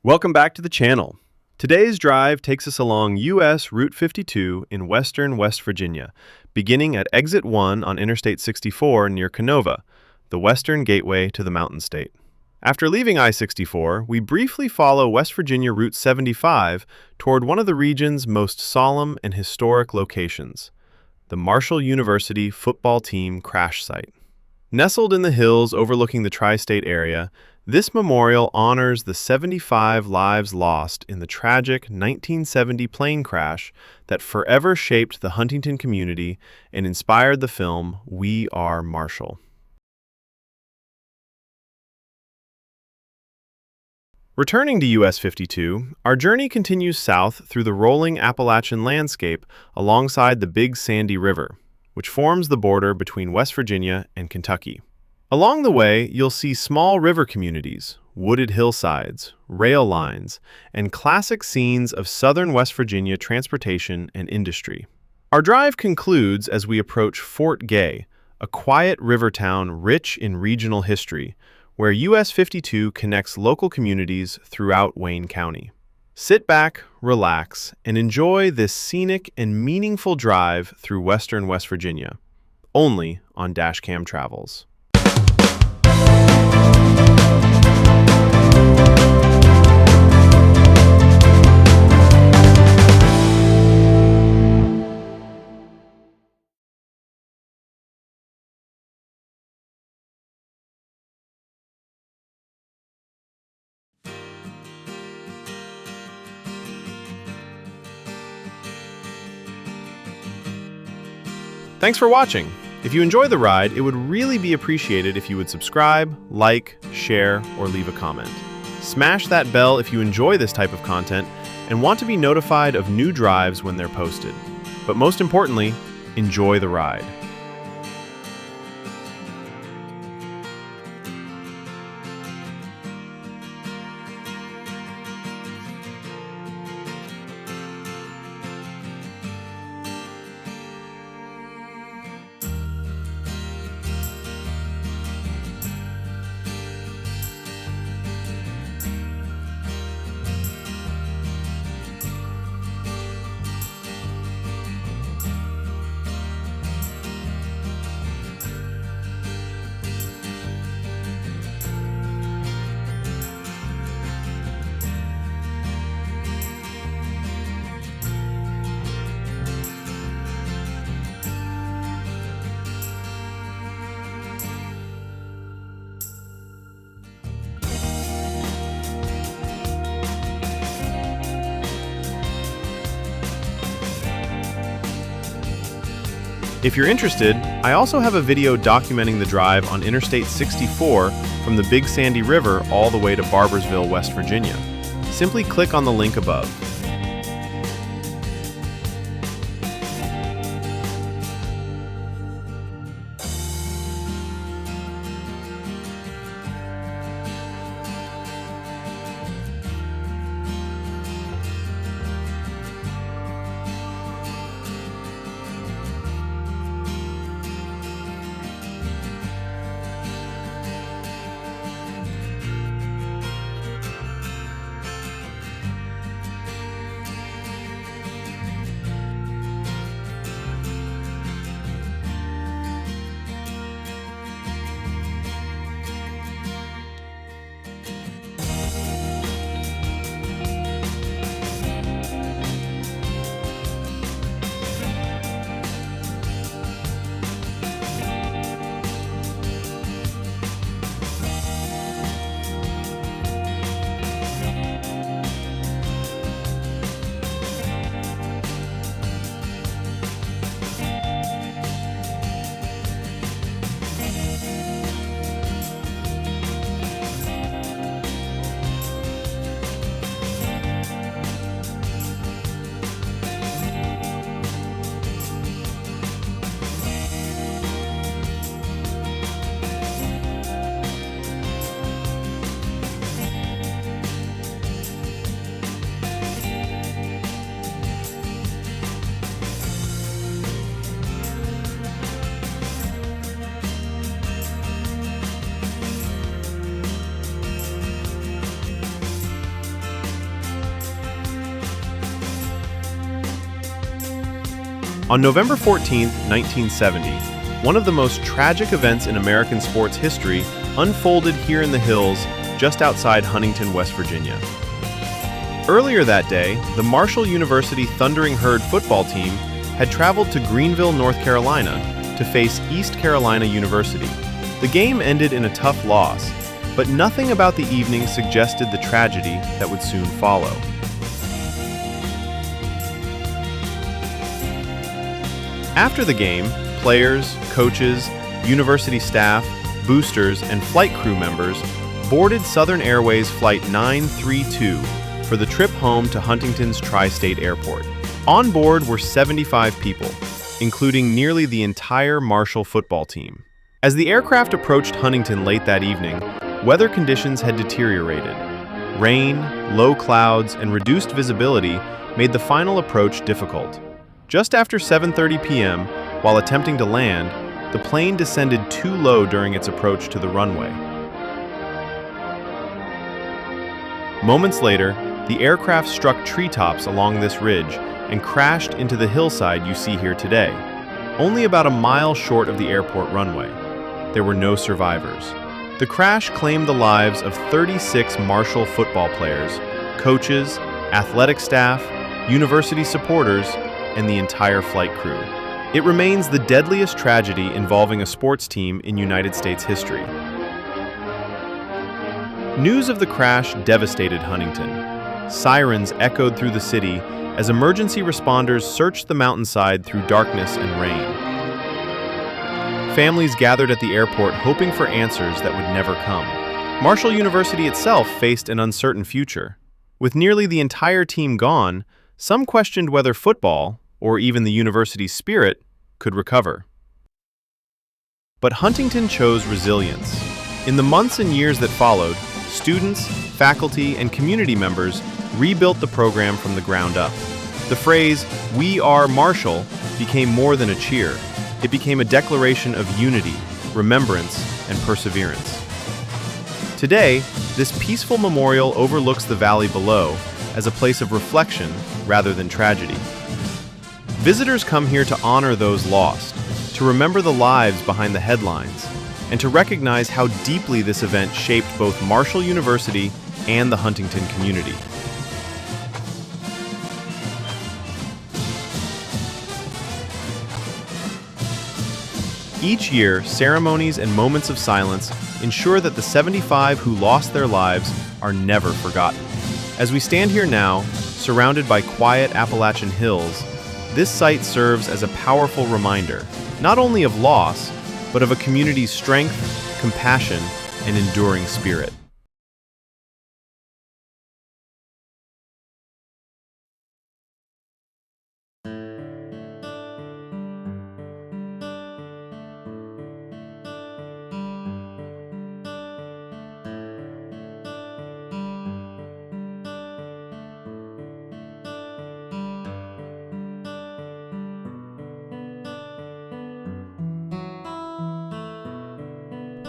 Welcome back to the channel. Today's drive takes us along U.S. Route 52 in western West Virginia, beginning at Exit 1 on Interstate 64 near Kenova, the western gateway to the Mountain State. After leaving I-64, we briefly follow West Virginia Route 75 toward one of the region's most solemn and historic locations, the Marshall University football team crash site. Nestled in the hills overlooking the tri-state area, this memorial honors the 75 lives lost in the tragic 1970 plane crash that forever shaped the Huntington community and inspired the film We Are Marshall. Returning to US 52, our journey continues south through the rolling Appalachian landscape alongside the Big Sandy River, which forms the border between West Virginia and Kentucky. Along the way, you'll see small river communities, wooded hillsides, rail lines, and classic scenes of southern West Virginia transportation and industry. Our drive concludes as we approach Fort Gay, a quiet river town rich in regional history, where US 52 connects local communities throughout Wayne County. Sit back, relax, and enjoy this scenic and meaningful drive through western West Virginia, only on Dashcam Travels. Thanks for watching. If you enjoy the ride, it would really be appreciated if you would subscribe, like, share, or leave a comment. Smash that bell if you enjoy this type of content and want to be notified of new drives when they're posted. But most importantly, enjoy the ride. If you're interested, I also have a video documenting the drive on Interstate 64 from the Big Sandy River all the way to Barbersville, West Virginia. Simply click on the link above. On November 14, 1970, one of the most tragic events in American sports history unfolded here in the hills just outside Huntington, West Virginia. Earlier that day, the Marshall University Thundering Herd football team had traveled to Greenville, North Carolina to face East Carolina University. The game ended in a tough loss, but nothing about the evening suggested the tragedy that would soon follow. After the game, players, coaches, university staff, boosters, and flight crew members boarded Southern Airways Flight 932 for the trip home to Huntington's Tri-State Airport. On board were 75 people, including nearly the entire Marshall football team. As the aircraft approached Huntington late that evening, weather conditions had deteriorated. Rain, low clouds, and reduced visibility made the final approach difficult. Just after 7:30 p.m., while attempting to land, the plane descended too low during its approach to the runway. Moments later, the aircraft struck treetops along this ridge and crashed into the hillside you see here today, only about a mile short of the airport runway. There were no survivors. The crash claimed the lives of 36 Marshall football players, coaches, athletic staff, university supporters, and the entire flight crew. It remains the deadliest tragedy involving a sports team in United States history. News of the crash devastated Huntington. Sirens echoed through the city as emergency responders searched the mountainside through darkness and rain. Families gathered at the airport hoping for answers that would never come. Marshall University itself faced an uncertain future. With nearly the entire team gone, some questioned whether football, or even the university's spirit, could recover. But Huntington chose resilience. In the months and years that followed, students, faculty, and community members rebuilt the program from the ground up. The phrase, "We are Marshall," became more than a cheer. It became a declaration of unity, remembrance, and perseverance. Today, this peaceful memorial overlooks the valley below as a place of reflection rather than tragedy. Visitors come here to honor those lost, to remember the lives behind the headlines, and to recognize how deeply this event shaped both Marshall University and the Huntington community. Each year, ceremonies and moments of silence ensure that the 75 who lost their lives are never forgotten. As we stand here now, surrounded by quiet Appalachian hills, this site serves as a powerful reminder, not only of loss, but of a community's strength, compassion, and enduring spirit.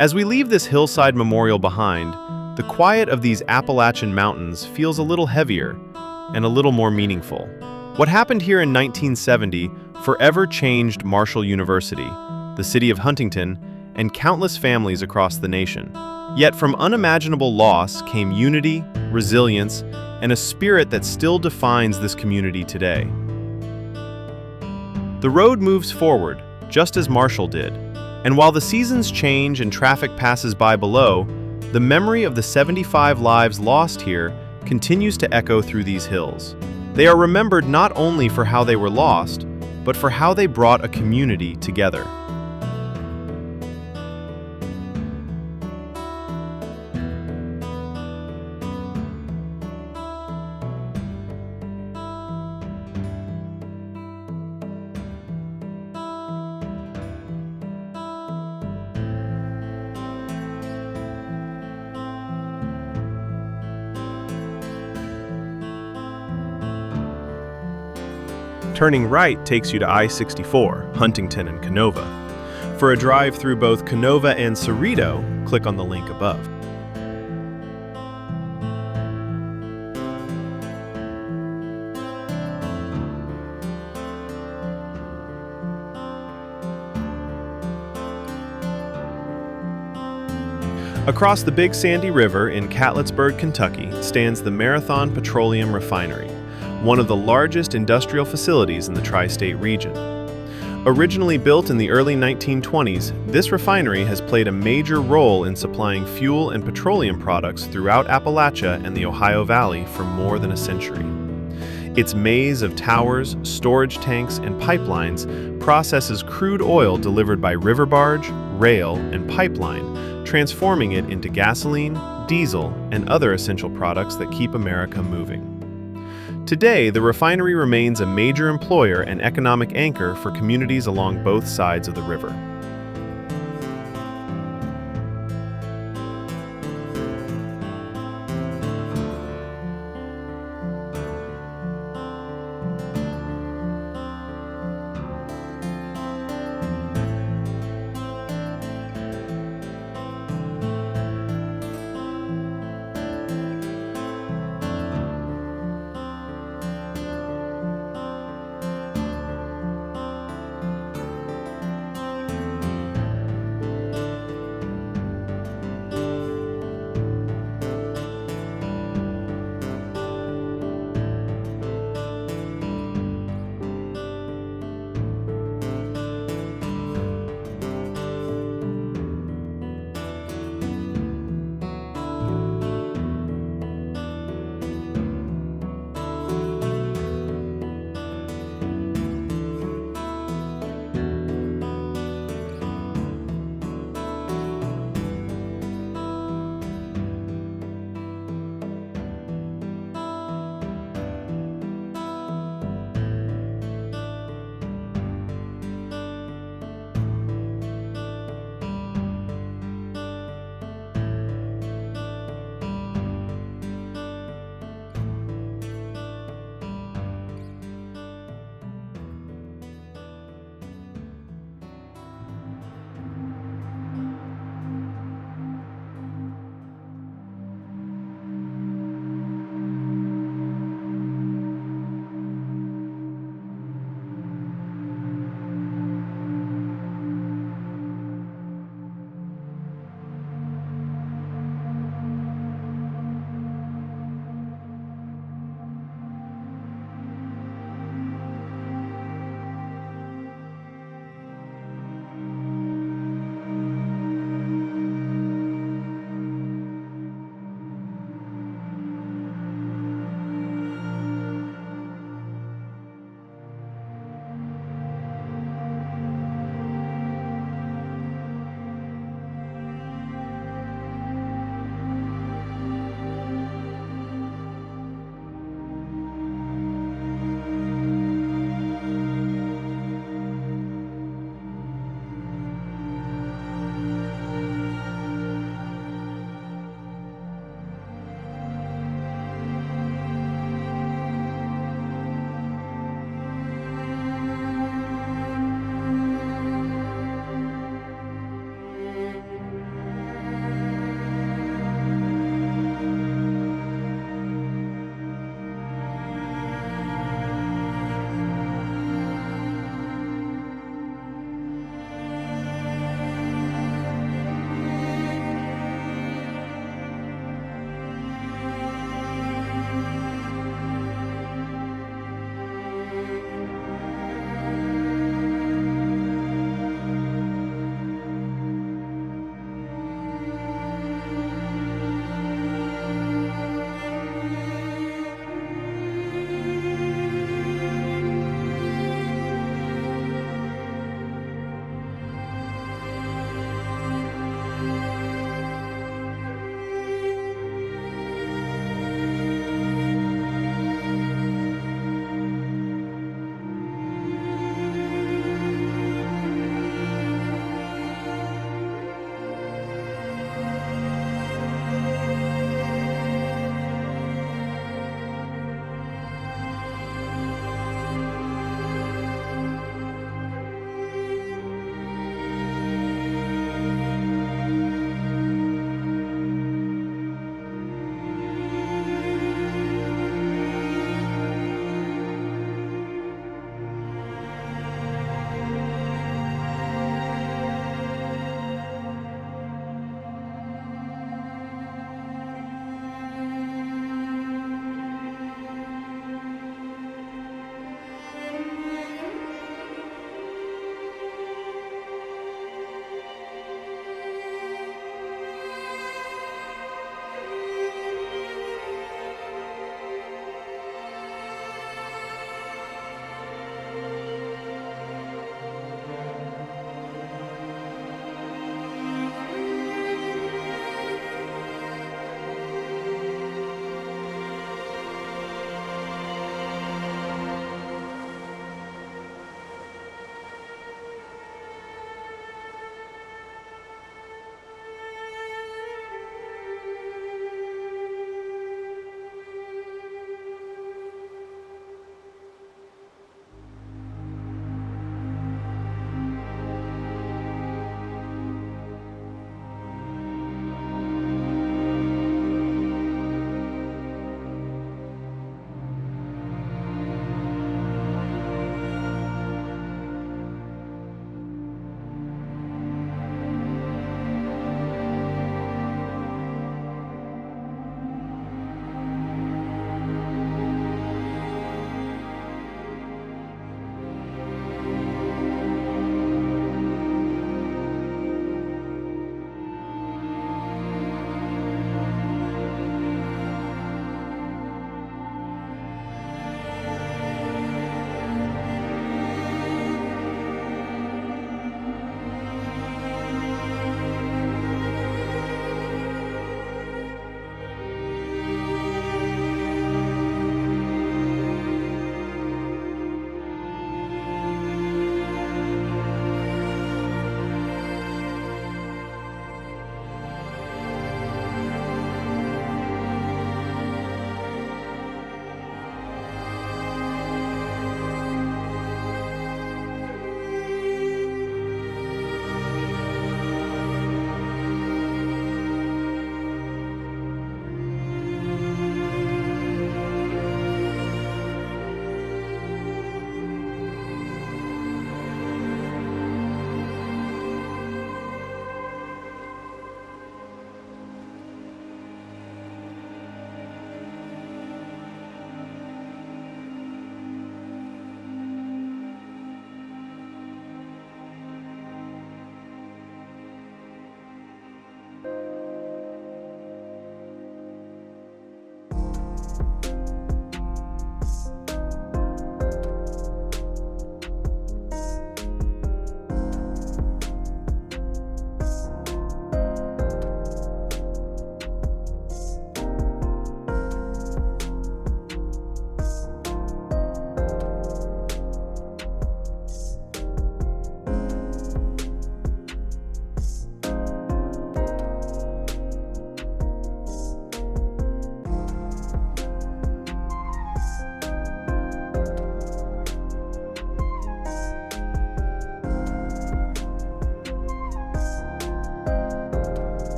As we leave this hillside memorial behind, the quiet of these Appalachian mountains feels a little heavier and a little more meaningful. What happened here in 1970 forever changed Marshall University, the city of Huntington, and countless families across the nation. Yet from unimaginable loss came unity, resilience, and a spirit that still defines this community today. The road moves forward, just as Marshall did. And while the seasons change and traffic passes by below, the memory of the 75 lives lost here continues to echo through these hills. They are remembered not only for how they were lost, but for how they brought a community together. Turning right takes you to I-64, Huntington and Kenova. For a drive through both Kenova and Cerrito, click on the link above. Across the Big Sandy River in Catlettsburg, Kentucky, stands the Marathon Petroleum Refinery, one of the largest industrial facilities in the tri-state region. Originally built in the early 1920s, this refinery has played a major role in supplying fuel and petroleum products throughout Appalachia and the Ohio Valley for more than a century. Its maze of towers, storage tanks, and pipelines processes crude oil delivered by river barge, rail, and pipeline, transforming it into gasoline, diesel, and other essential products that keep America moving. Today, the refinery remains a major employer and economic anchor for communities along both sides of the river.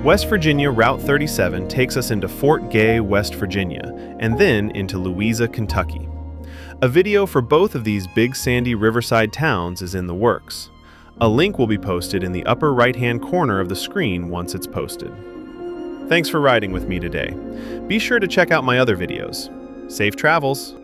West Virginia Route 37 takes us into Fort Gay, West Virginia, and then into Louisa, Kentucky. A video for both of these big sandy riverside towns is in the works. A link will be posted in the upper right-hand corner of the screen once it's posted. Thanks for riding with me today. Be sure to check out my other videos. Safe travels!